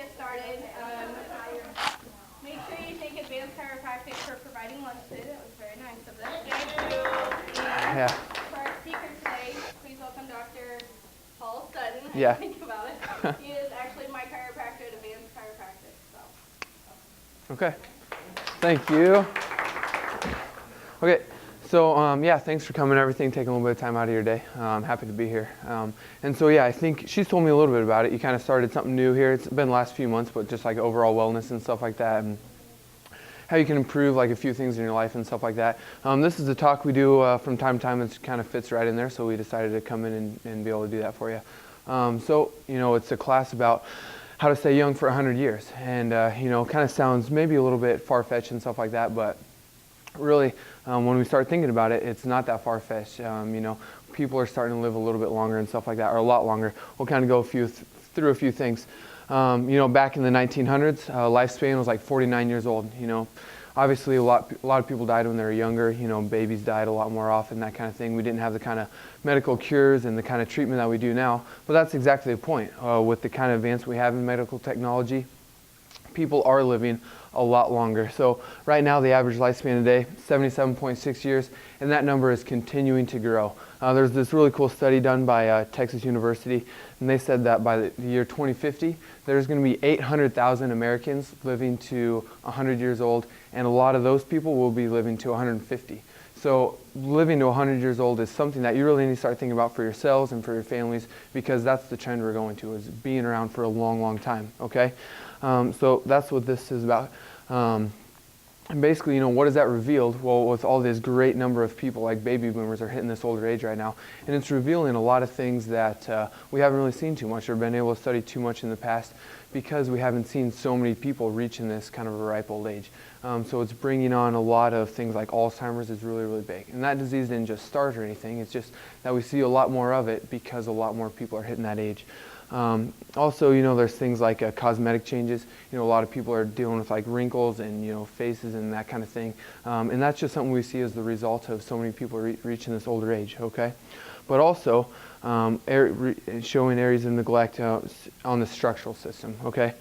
get started, make sure you thank Advanced Chiropractic for providing lunch today. That was very nice of them. Thank you. And for our speaker today, please welcome Dr. Paul Sutton. Yeah. Think about it. He is actually my chiropractor at Advanced Chiropractic. So. Okay. Thank you. Okay. So, yeah, thanks for coming and everything, taking a little bit of time out of your day. I'm happy to be here. And so, yeah, I think she's told me a little bit about it. You kind of started something new here. It's been the last few months, but just like overall wellness and stuff like that, and how you can improve like a few things in your life and stuff like that. This is a talk we do from time to time that kind of fits right in there, so we decided to come in and be able to do that for you. So, you know, it's a class about how to stay young for 100 years. And, you know, kind of sounds maybe a little bit far-fetched and stuff like that, but really, when we start thinking about it, it's not that far-fetched. You know, people are starting to live a little bit longer and stuff like that, or a lot longer. We'll kind of go through a few things. You know, back in the 1900s, lifespan was like 49 years old. You know, obviously a lot of people died when they were younger. You know, babies died a lot more often, that kind of thing. We didn't have the kind of medical cures and the kind of treatment that we do now. But that's exactly the point. With the kind of advance we have in medical technology, people are living a lot longer. So right now the average lifespan today, 77.6 years, and that number is continuing to grow. There's this really cool study done by Texas University, and they said that by the year 2050, there's going to be 800,000 Americans living to 100 years old, and a lot of those people will be living to 150. So living to 100 years old is something that you really need to start thinking about for yourselves and for your families, because that's the trend we're going to, is being around for a long, long time, okay? So that's what this is about. And basically, you know, what has that revealed? Well, with all this great number of people, like baby boomers are hitting this older age right now, and it's revealing a lot of things that we haven't really seen too much or been able to study too much in the past, because we haven't seen so many people reaching this kind of a ripe old age. So it's bringing on a lot of things like Alzheimer's is really, really big. And that disease didn't just start or anything, it's just that we see a lot more of it because a lot more people are hitting that age. Also, you know, there's things like cosmetic changes. You know, a lot of people are dealing with like wrinkles and, you know, faces and that kind of thing. And that's just something we see as the result of so many people reaching this older age, okay? But also, showing areas of neglect on the structural system, okay?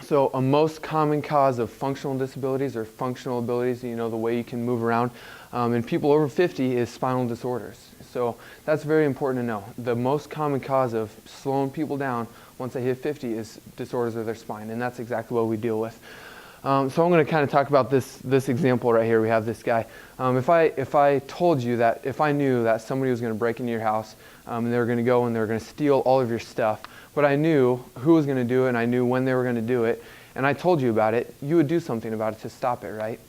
So a most common cause of functional disabilities or functional abilities, you know, the way you can move around, in people over 50 is spinal disorders. So that's very important to know. The most common cause of slowing people down once they hit 50 is disorders of their spine, and that's exactly what we deal with. So I'm going to kind of talk about this example right here. We have this guy. If I told you that, if I knew that somebody was going to break into your house, and they were going to go and they were going to steal all of your stuff, but I knew who was going to do it and I knew when they were going to do it, and I told you about it, you would do something about it to stop it, right?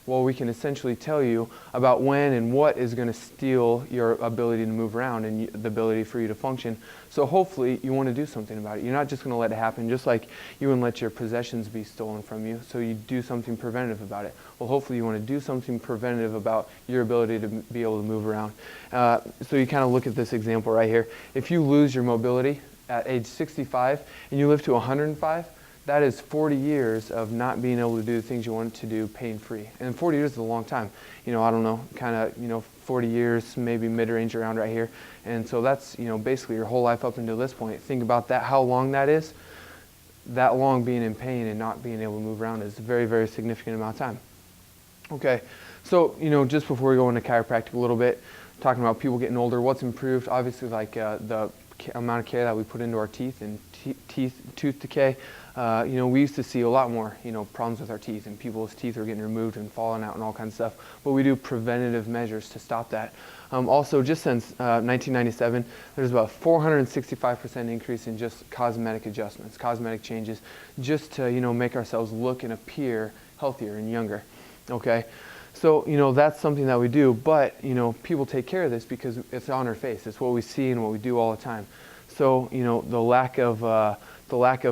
Well, we can essentially tell you about when and what is going to steal your ability to move around and the ability for you to function. So hopefully you want to do something about it. You're not just going to let it happen, just like you wouldn't let your possessions be stolen from you. So you do something preventative about it. Well, hopefully you want to do something preventative about your ability to be able to move around. So you kind of look at this example right here. If you lose your mobility at age 65 and you live to 105, that is 40 years of not being able to do the things you want to do pain-free. And 40 years is a long time. You know, I don't know, kind of, you know, 40 years, maybe mid-range around right here. And so that's, you know, basically your whole life up until this point. Think about that, how long that is. That long being in pain and not being able to move around is a very, very significant amount of time. Okay, so, you know, just before we go into chiropractic a little bit, talking about people getting older, what's improved, obviously like the amount of care that we put into our teeth and tooth decay. You know, we used to see a lot more, you know, problems with our teeth, and people's teeth were getting removed and falling out and all kinds of stuff. But we do preventative measures to stop that. Also, just since 1997, there's about 465% increase in just cosmetic adjustments, cosmetic changes, just to, you know, make ourselves look and appear healthier and younger. Okay. So, you know, that's something that we do, but, you know, people take care of this because it's on our face. It's what we see and what we do all the time. So, you know, the lack of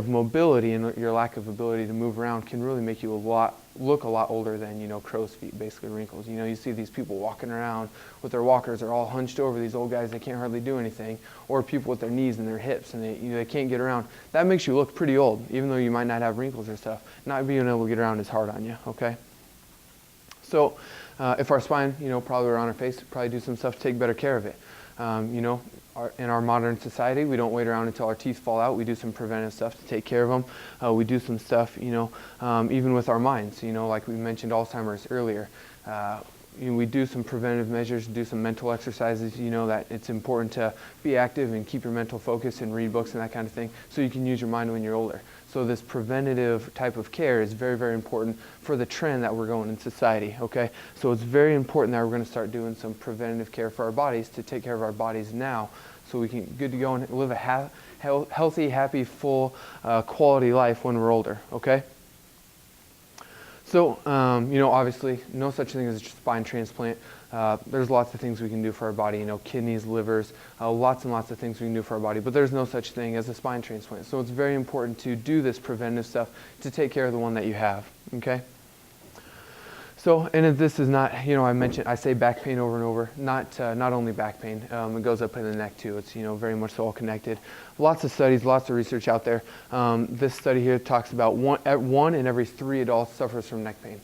mobility and your lack of ability to move around can really make you look a lot older than, you know, crow's feet, basically wrinkles. You know, you see these people walking around with their walkers, they're all hunched over, these old guys, they can't hardly do anything, or people with their knees and their hips and they can't get around. That makes you look pretty old, even though you might not have wrinkles or stuff. Not being able to get around is hard on you, okay? So if our spine, you know, probably we're on our face, probably do some stuff to take better care of it. You know, in our modern society, we don't wait around until our teeth fall out. We do some preventive stuff to take care of them. We do some stuff, you know, even with our minds, you know, like we mentioned Alzheimer's earlier. You know, we do some preventive measures, do some mental exercises, you know, that it's important to be active and keep your mental focus and read books and that kind of thing so you can use your mind when you're older. So this preventative type of care is very, very important for the trend that we're going in society, okay? So it's very important that we're going to start doing some preventative care for our bodies to take care of our bodies now so we can good to go and live a healthy, happy, full, quality life when we're older, okay? So, you know, obviously, no such thing as a spine transplant. There's lots of things we can do for our body, you know, kidneys, livers, lots and lots of things we can do for our body, but there's no such thing as a spine transplant. So it's very important to do this preventive stuff to take care of the one that you have, okay? So, and this is not, you know, I say back pain over and over, not only back pain, it goes up in the neck too. It's, you know, very much so all connected. Lots of studies, lots of research out there. This study here talks about one in every 3 adults suffers from neck pain.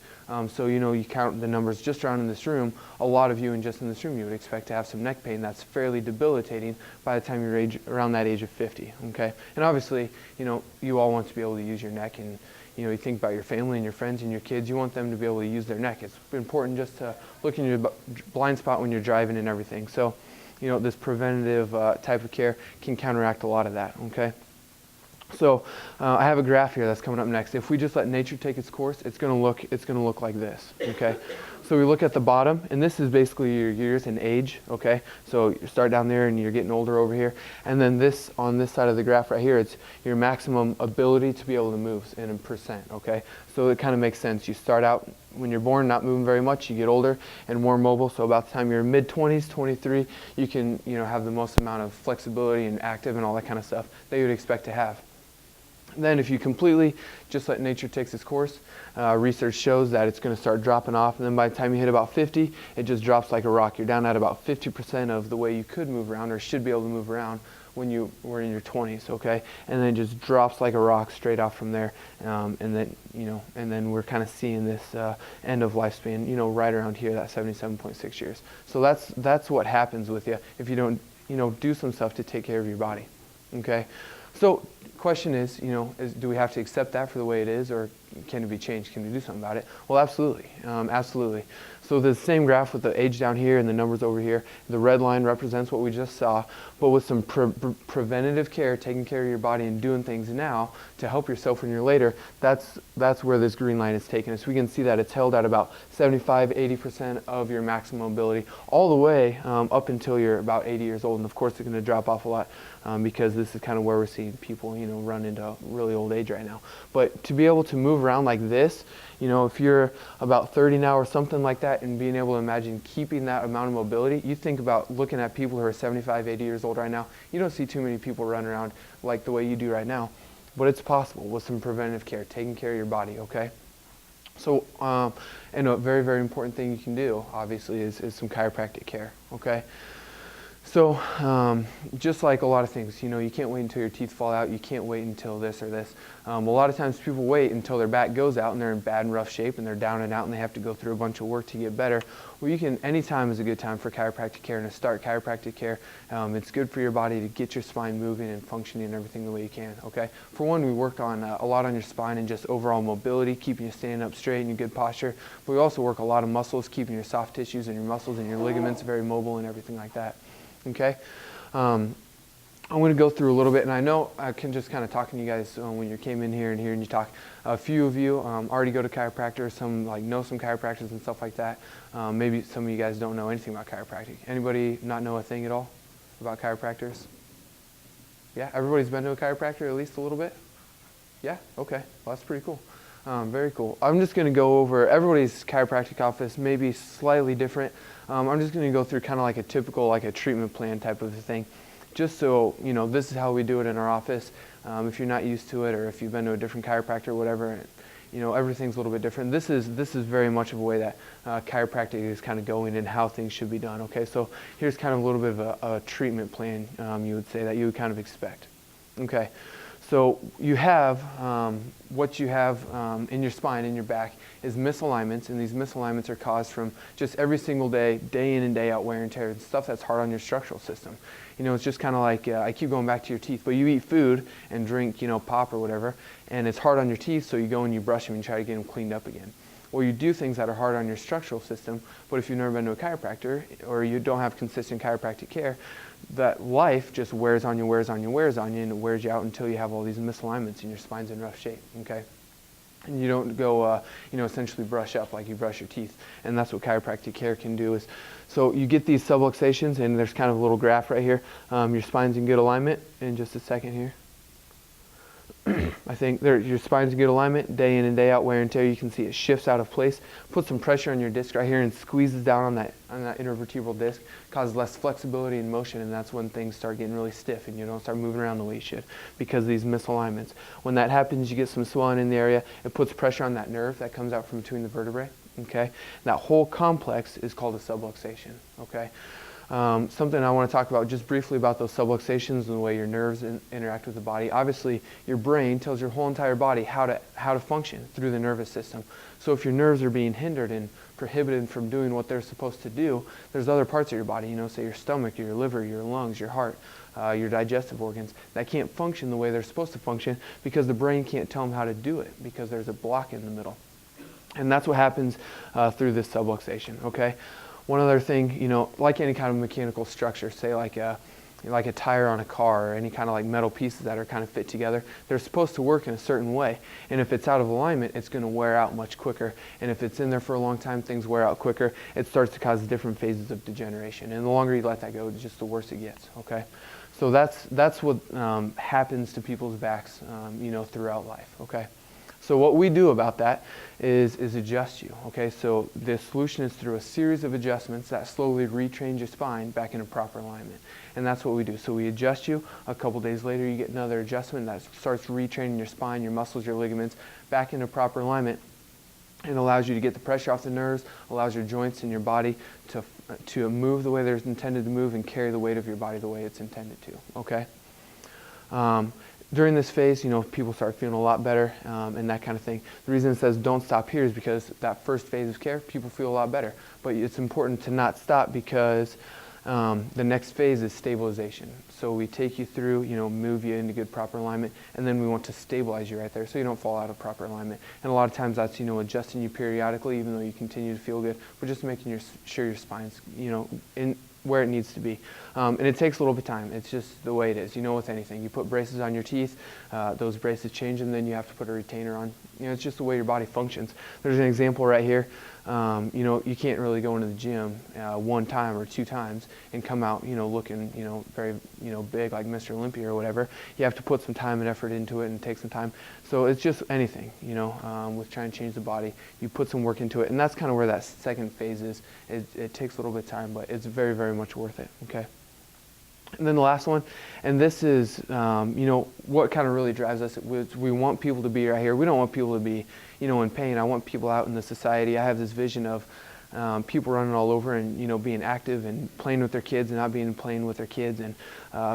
So, you know, you count the numbers just around in this room, a lot of you just in this room, you would expect to have some neck pain that's fairly debilitating by the time you're around that age of 50, okay? And obviously, you know, you all want to be able to use your neck, and you know, you think about your family and your friends and your kids, you want them to be able to use their neck. It's important just to look in your blind spot when you're driving and everything. So, you know, this preventative type of care can counteract a lot of that, okay? So I have a graph here that's coming up next. If we just let nature take its course, it's going to look like this, okay? So we look at the bottom, and this is basically your years and age, okay? So you start down there and you're getting older over here. And then this, on this side of the graph right here, it's your maximum ability to be able to move in percent, okay? So it kind of makes sense. You start out when you're born not moving very much, you get older and more mobile. So about the time you're mid-20s, 23, you can, you know, have the most amount of flexibility and active and all that kind of stuff that you would expect to have. Then if you completely just let nature take its course, research shows that it's going to start dropping off, and then by the time you hit about 50, it just drops like a rock. You're down at about 50% of the way you could move around or should be able to move around when you were in your 20s, okay? And then it just drops like a rock straight off from there, and then, you know, and then we're kind of seeing this end of lifespan, you know, right around here, that 77.6 years. So that's what happens with you if you don't, you know, do some stuff to take care of your body, okay? So question is, you know, do we have to accept that for the way it is, or can it be changed? Can we do something about it? Well, absolutely, absolutely. So the same graph with the age down here and the numbers over here, the red line represents what we just saw, but with some preventative care, taking care of your body and doing things now to help yourself when you're later, that's where this green line is taking us. We can see that it's held at about 75–80% of your maximum ability, all the way up until you're about 80 years old, and of course it's going to drop off a lot because this is kind of where we're seeing people, you know, run into really old age right now. But to be able to move around like this, you know, if you're about 30 now or something like that, and being able to imagine keeping that amount of mobility, you think about looking at people who are 75, 80 years old right now, you don't see too many people running around like the way you do right now. But it's possible with some preventative care, taking care of your body, okay? So, and a very, very important thing you can do, obviously, is some chiropractic care, okay? So, just like a lot of things, you know, you can't wait until your teeth fall out. You can't wait until this or this. A lot of times people wait until their back goes out and they're in bad and rough shape and they're down and out and they have to go through a bunch of work to get better. Well, you can, any time is a good time for chiropractic care and to start chiropractic care. It's good for your body to get your spine moving and functioning and everything the way you can, okay? For one, we work on a lot on your spine and just overall mobility, keeping you standing up straight and in good posture. But we also work a lot of muscles, keeping your soft tissues and your muscles and your ligaments very mobile and everything like that. Okay, I'm going to go through a little bit, and I know I can just kind of talking to you guys when you came in here and hearing you talk. A few of you already go to chiropractors, some like know some chiropractors and stuff like that. Maybe some of you guys don't know anything about chiropractic. Anybody not know a thing at all about chiropractors? Yeah, everybody's been to a chiropractor at least a little bit? Yeah, okay, well that's pretty cool. Very cool. I'm just going to go over everybody's chiropractic office, maybe slightly different. I'm just going to go through kind of like a typical, like a treatment plan type of a thing, just so, you know, this is how we do it in our office. If you're not used to it, or if you've been to a different chiropractor or whatever, you know, everything's a little bit different. This is very much of a way that chiropractic is kind of going and how things should be done. Okay, so here's kind of a little bit of a treatment plan, you would say, that you would kind of expect. Okay. So you have, what you have in your spine, in your back, is misalignments, and these misalignments are caused from just every single day, day in and day out wear and tear, stuff that's hard on your structural system. You know, it's just kind of like, I keep going back to your teeth, but you eat food and drink, you know, pop or whatever, and it's hard on your teeth, so you go and you brush them and try to get them cleaned up again. Or you do things that are hard on your structural system, but if you've never been to a chiropractor, or you don't have consistent chiropractic care, that life just wears on you, wears on you, wears on you, and it wears you out until you have all these misalignments and your spine's in rough shape, okay? And you don't go, you know, essentially brush up like you brush your teeth. And that's what chiropractic care can do is, so you get these subluxations, and there's kind of a little graph right here. Your spine's in good alignment in just a second here. I think your spine's in good alignment, day in and day out, wear and tear. You can see it shifts out of place, puts some pressure on your disc right here and squeezes down on that intervertebral disc, causes less flexibility and motion, and that's when things start getting really stiff and you don't start moving around the way you should because of these misalignments. When that happens, you get some swelling in the area. It puts pressure on that nerve that comes out from between the vertebrae, okay? That whole complex is called a subluxation, okay? Something I want to talk about just briefly about those subluxations and the way your nerves interact with the body. Obviously, your brain tells your whole entire body how to function through the nervous system. So if your nerves are being hindered and prohibited from doing what they're supposed to do, there's other parts of your body, you know, say your stomach, your liver, your lungs, your heart, your digestive organs, that can't function the way they're supposed to function because the brain can't tell them how to do it because there's a block in the middle. And that's what happens through this subluxation, okay? One other thing, you know, like any kind of mechanical structure, say like a tire on a car or any kind of like metal pieces that are kind of fit together, they're supposed to work in a certain way. And if it's out of alignment, it's going to wear out much quicker. And if it's in there for a long time, things wear out quicker. It starts to cause different phases of degeneration. And the longer you let that go, just the worse it gets, okay? So that's what happens to people's backs, you know, throughout life, okay? So what we do about that is adjust you, okay? So the solution is through a series of adjustments that slowly retrain your spine back into proper alignment. And that's what we do. So we adjust you. A couple days later, you get another adjustment that starts retraining your spine, your muscles, your ligaments back into proper alignment. It allows you to get the pressure off the nerves, allows your joints in your body to move the way they're intended to move and carry the weight of your body the way it's intended to, okay? During this phase, you know, people start feeling a lot better and that kind of thing. The reason it says don't stop here is because that first phase of care, people feel a lot better. But it's important to not stop because the next phase is stabilization. So we take you through, you know, move you into good proper alignment, and then we want to stabilize you right there so you don't fall out of proper alignment. And a lot of times that's, you know, adjusting you periodically even though you continue to feel good. We're just making sure your spine's, you know, in where it needs to be. And it takes a little bit of time. It's just the way it is. You know, with anything. You put braces on your teeth, those braces change, and then you have to put a retainer on. You know, it's just the way your body functions. There's an example right here. You know, you can't really go into the gym one time or two times and come out, you know, looking, you know, very, you know, big like Mr. Olympia or whatever. You have to put some time and effort into it and take some time. So it's just anything, you know, with trying to change the body. You put some work into it, and that's kind of where that second phase is. It takes a little bit of time, but it's very, very much worth it, okay? And then the last one, and this is, you know, what kind of really drives us. We want people to be right here. We don't want people to be, you know, in pain. I want people out in the society. I have this vision of people running all over and, you know, being active and playing with their kids and not being playing with their kids. And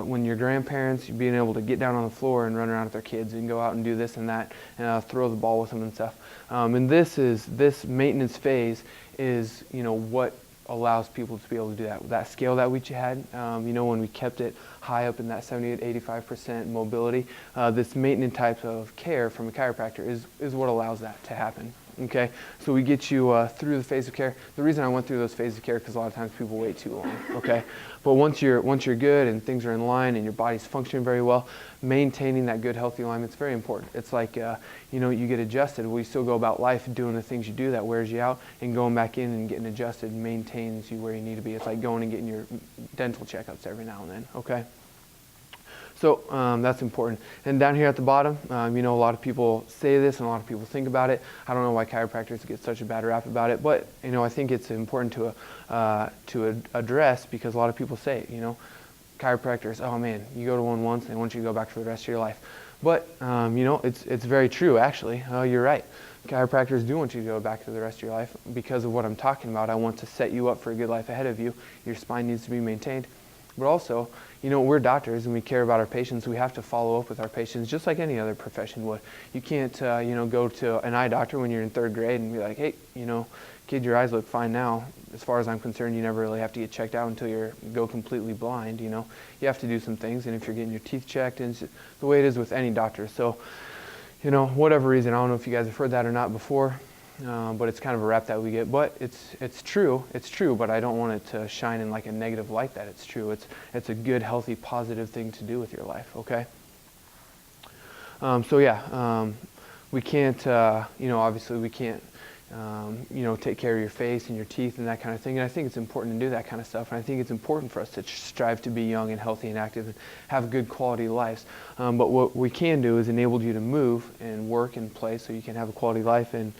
when your grandparents, being able to get down on the floor and run around with their kids and go out and do this and that, and throw the ball with them and stuff. And this maintenance phase is, you know, what allows people to be able to do that. That scale that we had, you know, when we kept it high up in that 70-85% mobility, this maintenance type of care from a chiropractor is what allows that to happen. Okay, so we get you through the phase of care. The reason I went through those phases of care because a lot of times people wait too long. Okay, but once you're good and things are in line and your body's functioning very well, maintaining that good healthy alignment is very important. It's like you know, you get adjusted. We still go about life doing the things you do that wears you out, and going back in and getting adjusted maintains you where you need to be. It's like going and getting your dental checkups every now and then. Okay. So that's important. And down here at the bottom, you know, a lot of people say this and a lot of people think about it. I don't know why chiropractors get such a bad rap about it, but, you know, I think it's important to address because a lot of people say it, you know. Chiropractors, oh man, you go to one once and they want you to go back for the rest of your life. But, you know, it's very true, actually. You're right. Chiropractors do want you to go back to the rest of your life because of what I'm talking about. I want to set you up for a good life ahead of you. Your spine needs to be maintained. But also, we're doctors and we care about our patients. We have to follow up with our patients just like any other profession would. You can't, go to an eye doctor when you're in 3rd grade and be like, hey, kid, your eyes look fine now. As far as I'm concerned, you never really have to get checked out until you go completely blind. You have to do some things, and if you're getting your teeth checked, and it's the way it is with any doctor. So, whatever reason, I don't know if you guys have heard that or not before, but it's kind of a rap that we get. But it's true, but I don't want it to shine in like a negative light that it's true. It's a good, healthy, positive thing to do with your life, okay? We can't, obviously we can't, take care of your face and your teeth and that kind of thing. And I think it's important to do that kind of stuff. And I think it's important for us to strive to be young and healthy and active and have good quality lives. But what we can do is enable you to move and work and play so you can have a quality life and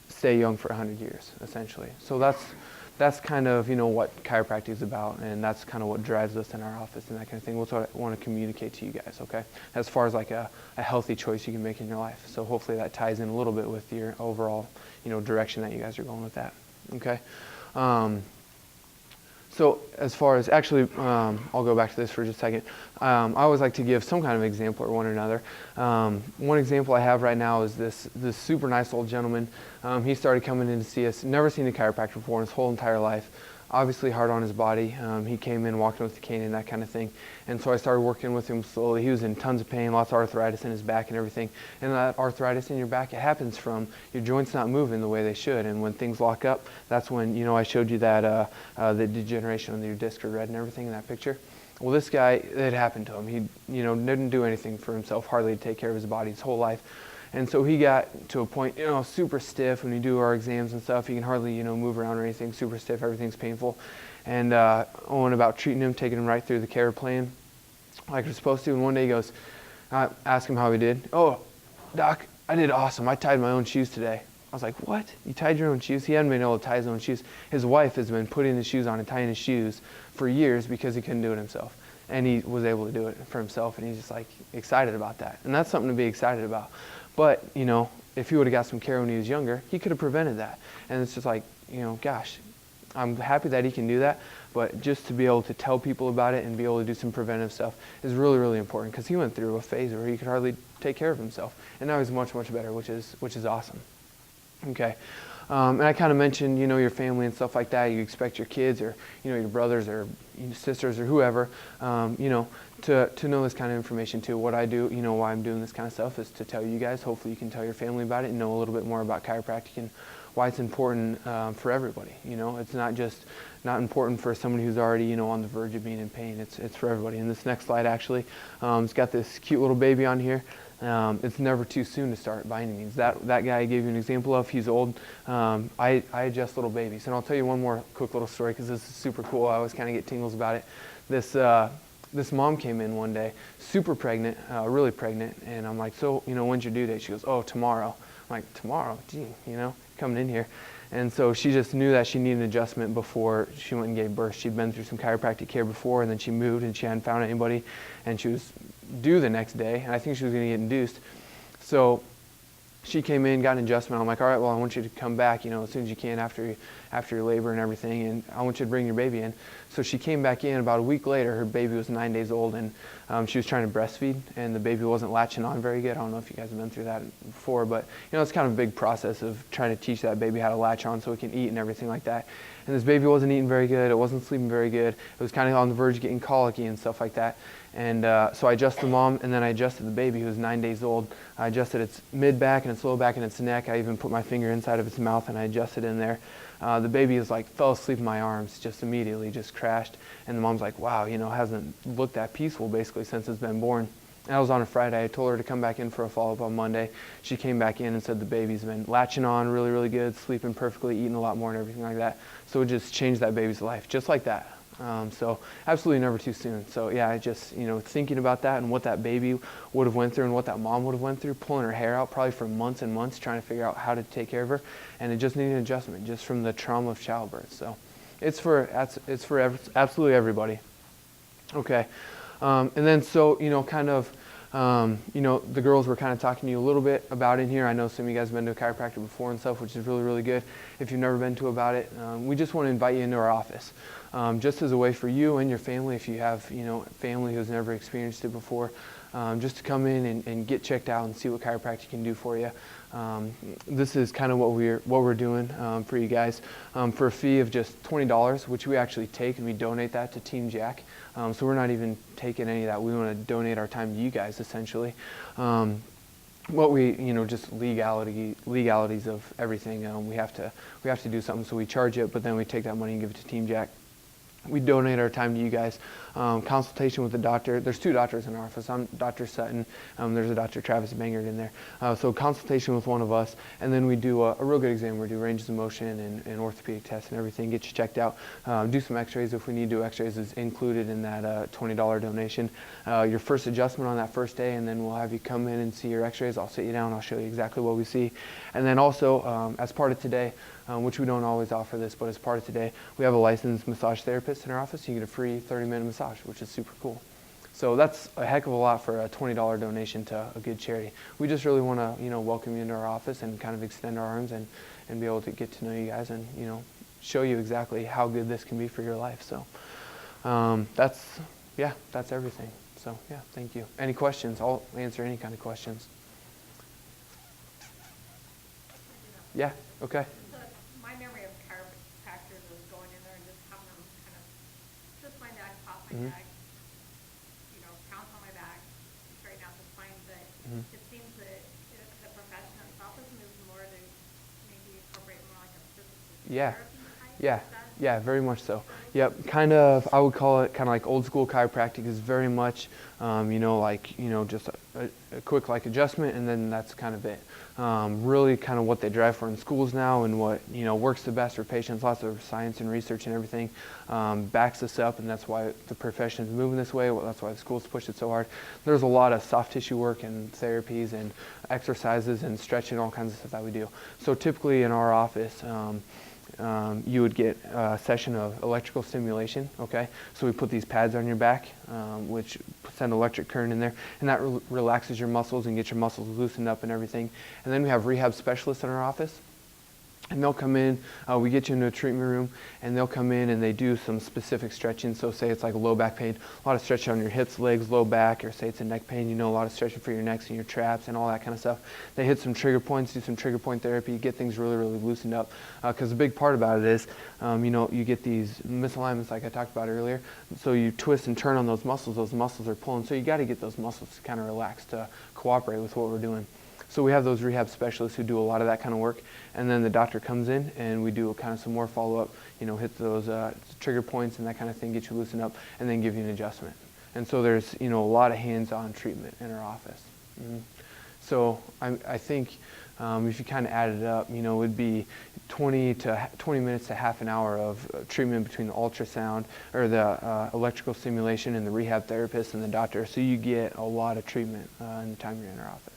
stay young for 100 years, essentially. So that's kind of, what chiropractic is about, and that's kind of what drives us in our office and that kind of thing. That's what I want to communicate to you guys, okay? As far as like a healthy choice you can make in your life. So hopefully that ties in a little bit with your overall, direction that you guys are going with that, okay? So as far as, actually, I'll go back to this for just a second. I always like to give some kind of example or one or another. One example I have right now is this super nice old gentleman. He started coming in to see us, never seen a chiropractor before in his whole entire life. Obviously hard on his body. He came in walking with the cane and that kind of thing. And so I started working with him slowly. He was in tons of pain, lots of arthritis in his back and everything. And that arthritis in your back, it happens from your joints not moving the way they should. And when things lock up, that's when, I showed you that the degeneration on your disc or red and everything in that picture. Well, this guy, it happened to him. He, didn't do anything for himself, hardly to take care of his body his whole life. And so he got to a point, super stiff. When we do our exams and stuff, he can hardly, move around or anything, super stiff, everything's painful. And I went about treating him, taking him right through the care plan like we're supposed to. And one day he goes, I asked him how he did. Oh, doc, I did awesome. I tied my own shoes today. I was like, what? You tied your own shoes? He hadn't been able to tie his own shoes. His wife has been putting his shoes on and tying his shoes for years because he couldn't do it himself. And he was able to do it for himself, and he's just like excited about that. And that's something to be excited about. But, if he would have got some care when he was younger, he could have prevented that. And it's just like, gosh, I'm happy that he can do that. But just to be able to tell people about it and be able to do some preventive stuff is really, really important, because he went through a phase where he could hardly take care of himself. And now he's much, much better, which is awesome. Okay. And I kind of mentioned, your family and stuff like that. You expect your kids or, your brothers or sisters or whoever, to know this kind of information too. What I do, why I'm doing this kind of stuff is to tell you guys. Hopefully you can tell your family about it and know a little bit more about chiropractic and why it's important for everybody. It's not important for somebody who's already, on the verge of being in pain. It's for everybody. And this next slide actually, it's got this cute little baby on here. It's never too soon to start by any means. That guy I gave you an example of, he's old. I adjust little babies. And I'll tell you one more quick little story because this is super cool. I always kind of get tingles about it. This mom came in one day, super pregnant, really pregnant. And I'm like, so, when's your due date? She goes, oh, tomorrow. I'm like, tomorrow? Gee, coming in here. And so she just knew that she needed an adjustment before she went and gave birth. She'd been through some chiropractic care before, and then she moved and she hadn't found anybody. And she was due the next day, and I think she was going to get induced. So she came in, got an adjustment. I'm like, all right, well, I want you to come back, as soon as you can after your labor and everything, and I want you to bring your baby in. So she came back in. About a week later, her baby was 9 days old, and she was trying to breastfeed, and the baby wasn't latching on very good. I don't know if you guys have been through that before, but it's kind of a big process of trying to teach that baby how to latch on so it can eat and everything like that. And this baby wasn't eating very good. It wasn't sleeping very good. It was kind of on the verge of getting colicky and stuff like that. And so I adjusted the mom, and then I adjusted the baby, who was 9 days old. I adjusted its mid-back and its low back and its neck. I even put my finger inside of its mouth, and I adjusted in there. The baby fell asleep in my arms just immediately, just crashed. And the mom's like, wow, hasn't looked that peaceful basically since it's been born. And that was on a Friday. I told her to come back in for a follow-up on Monday. She came back in and said the baby's been latching on really, really good, sleeping perfectly, eating a lot more and everything like that. So it just changed that baby's life, just like that. So absolutely never too soon. So yeah, I just, thinking about that and what that baby would have went through and what that mom would have went through, pulling her hair out probably for months and months, trying to figure out how to take care of her. And it just needed an adjustment just from the trauma of childbirth. So it's for absolutely everybody. Okay. And then so, kind of The girls were kind of talking to you a little bit about in here. I know some of you guys have been to a chiropractor before and stuff, which is really, really good. If you've never been to about it, we just want to invite you into our office. Just as a way for you and your family, if you have, family who's never experienced it before, just to come in and get checked out and see what chiropractic can do for you. This is kind of what we're doing for you guys for a fee of just $20, which we actually take and we donate that to Team Jack. So we're not even taking any of that. We want to donate our time to you guys, essentially. What we, just legalities of everything. We have to do something, so we charge it, but then we take that money and give it to Team Jack. We donate our time to you guys. Consultation with the doctor. There's 2 doctors in our office. I'm Dr. Sutton. There's a Dr. Travis Bangard in there. So consultation with one of us, and then we do a real good exam. We do ranges of motion and orthopedic tests and everything. Get you checked out. Do some x-rays if we need to. X-rays is included in that $20 donation. Your first adjustment on that first day, and then we'll have you come in and see your x-rays. I'll sit you down. I'll show you exactly what we see. And then also, as part of today, which we don't always offer this, but as part of today, we have a licensed massage therapist in our office. You get a free 30-minute massage, which is super cool. So that's a heck of a lot for a $20 donation to a good charity. We just really want to, welcome you into our office and kind of extend our arms and be able to get to know you guys and, show you exactly how good this can be for your life. So that's everything. So yeah, thank you. Any questions? I'll answer any kind of questions. Yeah, okay. My memory of chiropractors was going in there and just having them kind of twist my neck, pop my neck, pounce on my back, straighten out the spine. But it seems that the profession itself has moved more to maybe incorporate more like a physical therapy type. Yeah, very much so. Yep, kind of, I would call it kind of like old school chiropractic is very much, just a quick adjustment, and then that's kind of it. Really kind of what they drive for in schools now, and what works the best for patients. Lots of science and research and everything backs us up, and that's why the profession is moving this way. That's why the schools push it so hard. There's a lot of soft tissue work and therapies and exercises and stretching, all kinds of stuff that we do. So typically in our office, you would get a session of electrical stimulation, okay? So we put these pads on your back, which send electric current in there, and that relaxes your muscles and gets your muscles loosened up and everything. And then we have rehab specialists in our office, and they'll come in, we get you into a treatment room, and they'll come in and they do some specific stretching. So say it's like a low back pain, a lot of stretching on your hips, legs, low back, or say it's a neck pain, a lot of stretching for your necks and your traps and all that kind of stuff. They hit some trigger points, do some trigger point therapy, get things really, really loosened up. Because the big part about it is, you get these misalignments like I talked about earlier. So you twist and turn on those muscles are pulling. So you got to get those muscles to kind of relax to cooperate with what we're doing. So we have those rehab specialists who do a lot of that kind of work, and then the doctor comes in and we do kind of some more follow-up, hit those trigger points and that kind of thing, get you loosened up, and then give you an adjustment. And so there's a lot of hands-on treatment in our office. So I think if you kind of add it up, it would be 20 minutes to half an hour of treatment between the ultrasound or the electrical stimulation and the rehab therapist and the doctor. So you get a lot of treatment in the time you're in our office.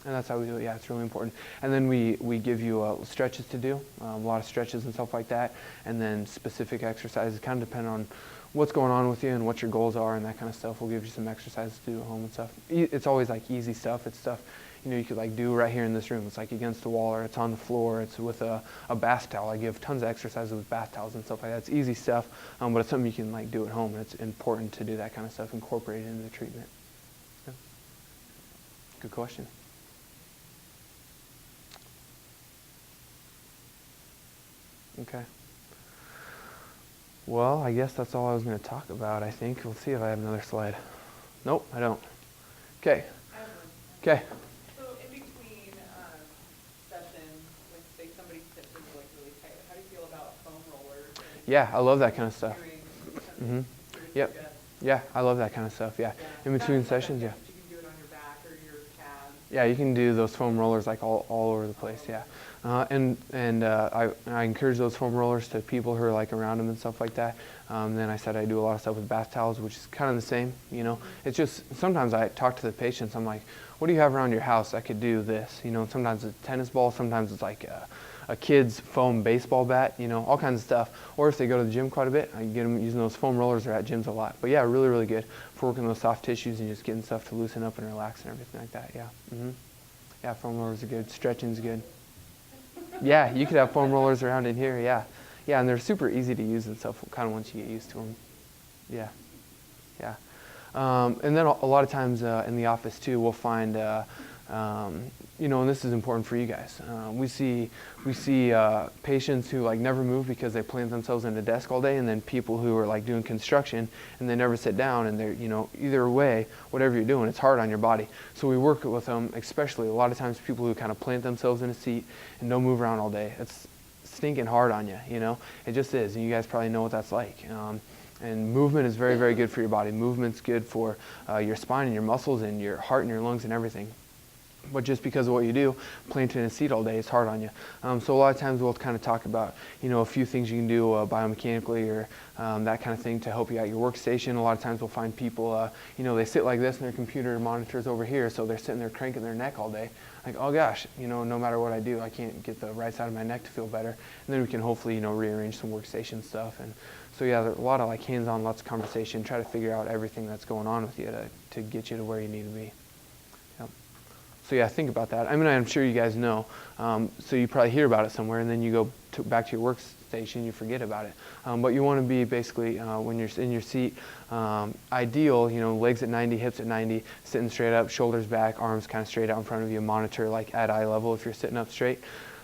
And that's how we do it. Yeah, it's really important. And then we give you stretches to do, a lot of stretches and stuff like that, and then specific exercises, kind of depend on what's going on with you and what your goals are and that kind of stuff. We'll give you some exercises to do at home and stuff. It's always easy stuff. It's stuff you could do right here in this room. It's against the wall, or it's on the floor. It's with a bath towel. I give tons of exercises with bath towels and stuff like that. It's easy stuff, but it's something you can do at home. And it's important to do that kind of stuff, incorporate it into the treatment. Yeah. Good question. Okay. Well, I guess that's all I was going to talk about, I think. We'll see if I have another slide. Nope, I don't. Okay. Okay. So in between sessions, say somebody sits in really tight, how do you feel about foam rollers? Yeah, I love that kind of stuff. Yep. Yeah, I love that kind of stuff, yeah. In between sessions, yeah. You can do it on your back or your calves. Yeah, you can do those foam rollers all over the place, yeah. And I encourage those foam rollers to people who are around them and stuff like that. Then I said I do a lot of stuff with bath towels, which is kind of the same, It's just, sometimes I talk to the patients, I'm like, what do you have around your house that could do this? Sometimes it's a tennis ball, sometimes it's a a kid's foam baseball bat, you know, all kinds of stuff. Or if they go to the gym quite a bit, I can get them using those foam rollers. They're at gyms a lot. But yeah, really, really good for working those soft tissues and just getting stuff to loosen up and relax and everything like that. Yeah. Yeah, foam rollers are good. Stretching's good. Yeah, you could have foam rollers around in here. Yeah. Yeah, and they're super easy to use and stuff kind of once you get used to them. Yeah. Yeah. And then a lot of times in the office too, we'll find, you know, and this is important for you guys. We see patients who like never move because they plant themselves in a desk all day, and then people who are like doing construction and they never sit down, and they're, you know, either way, whatever you're doing, it's hard on your body. So we work with them, especially a lot of times people who kind of plant themselves in a seat and don't move around all day. It's stinking hard on you, you know. It just is, and you guys probably know what that's like. And movement is very, very good for your body. Movement's good for your spine and your muscles and your heart and your lungs and everything. But just because of what you do, planted in a seat all day, it's hard on you. So a lot of times we'll kind of talk about, you know, a few things you can do biomechanically or that kind of thing to help you at your workstation. A lot of times we'll find people, you know, they sit like this and their computer monitor's over here, so they're sitting there cranking their neck all day. Like, oh gosh, you know, no matter what I do, I can't get the right side of my neck to feel better. And then we can hopefully, you know, rearrange some workstation stuff. And so yeah, there's a lot of like hands-on, lots of conversation, try to figure out everything that's going on with you to get you to where you need to be. Yep. So yeah, think about that. I mean, I'm sure you guys know. So you probably hear about it somewhere, and then you go back to your workstation, you forget about it. But you want to be basically, when you're in your seat, ideal, you know, legs at 90, hips at 90, sitting straight up, shoulders back, arms kind of straight out in front of you, monitor like at eye level if you're sitting up straight.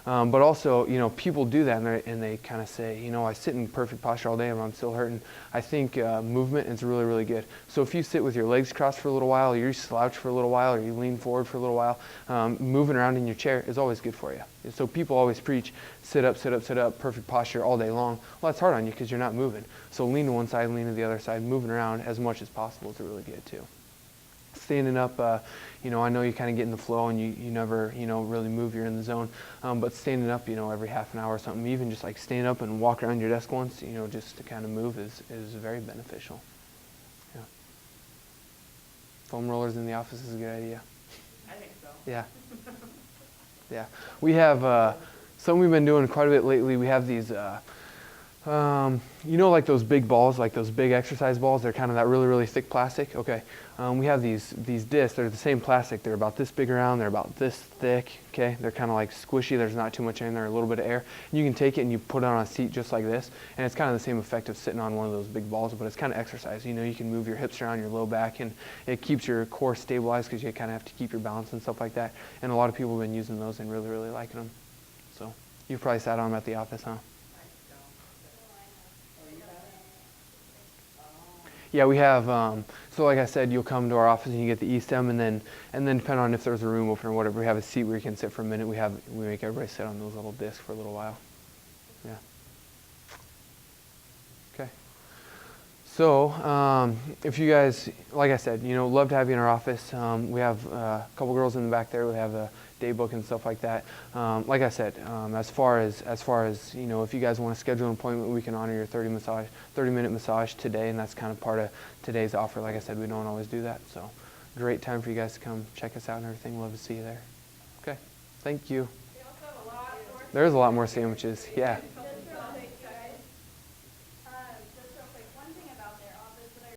But also, you know, people do that and they kind of say, you know, I sit in perfect posture all day and I'm still hurting. I think movement is really, really good. So if you sit with your legs crossed for a little while, or you slouch for a little while, or you lean forward for a little while, moving around in your chair is always good for you. So people always preach, sit up, sit up, sit up, perfect posture all day long. Well, that's hard on you because you're not moving. So lean to one side, lean to the other side, moving around as much as possible is really good too. Standing up, you know, I know you kind of get in the flow and you never, you know, really move, you're in the zone. But standing up, you know, every half an hour or something, even just like stand up and walk around your desk once, you know, just to kind of move is very beneficial. Yeah. Foam rollers in the office is a good idea. I think so. Yeah. Yeah. We have something we've been doing quite a bit lately. We have these, you know, like those big balls, like those big exercise balls, they're kind of that really, really thick plastic. Okay. We have these discs. They're the same plastic. They're about this big around. They're about this thick. Okay. They're kind of like squishy. There's not too much in there, a little bit of air. And you can take it and you put it on a seat just like this. And it's kind of the same effect of sitting on one of those big balls, but it's kind of exercise. You know, you can move your hips around, your low back, and it keeps your core stabilized because you kind of have to keep your balance and stuff like that. And a lot of people have been using those and really, really liking them. So you've probably sat on them at the office, huh? Yeah, we have, so like I said, you'll come to our office and you get the E-stem, and then depending on if there's a room open or whatever, we have a seat where you can sit for a minute. We make everybody sit on those little discs for a little while. Yeah. Okay. So if you guys, like I said, you know, love to have you in our office. We have a couple girls in the back there. We have a day book and stuff like that. Like I said, as far as you know, if you guys want to schedule an appointment, we can honor your 30-minute massage today, and that's kind of part of today's offer. Like I said, we don't always do that, so great time for you guys to come check us out and everything. Love to see you there. Okay, thank you. We also have a lot more. There's a lot more sandwiches. Yeah.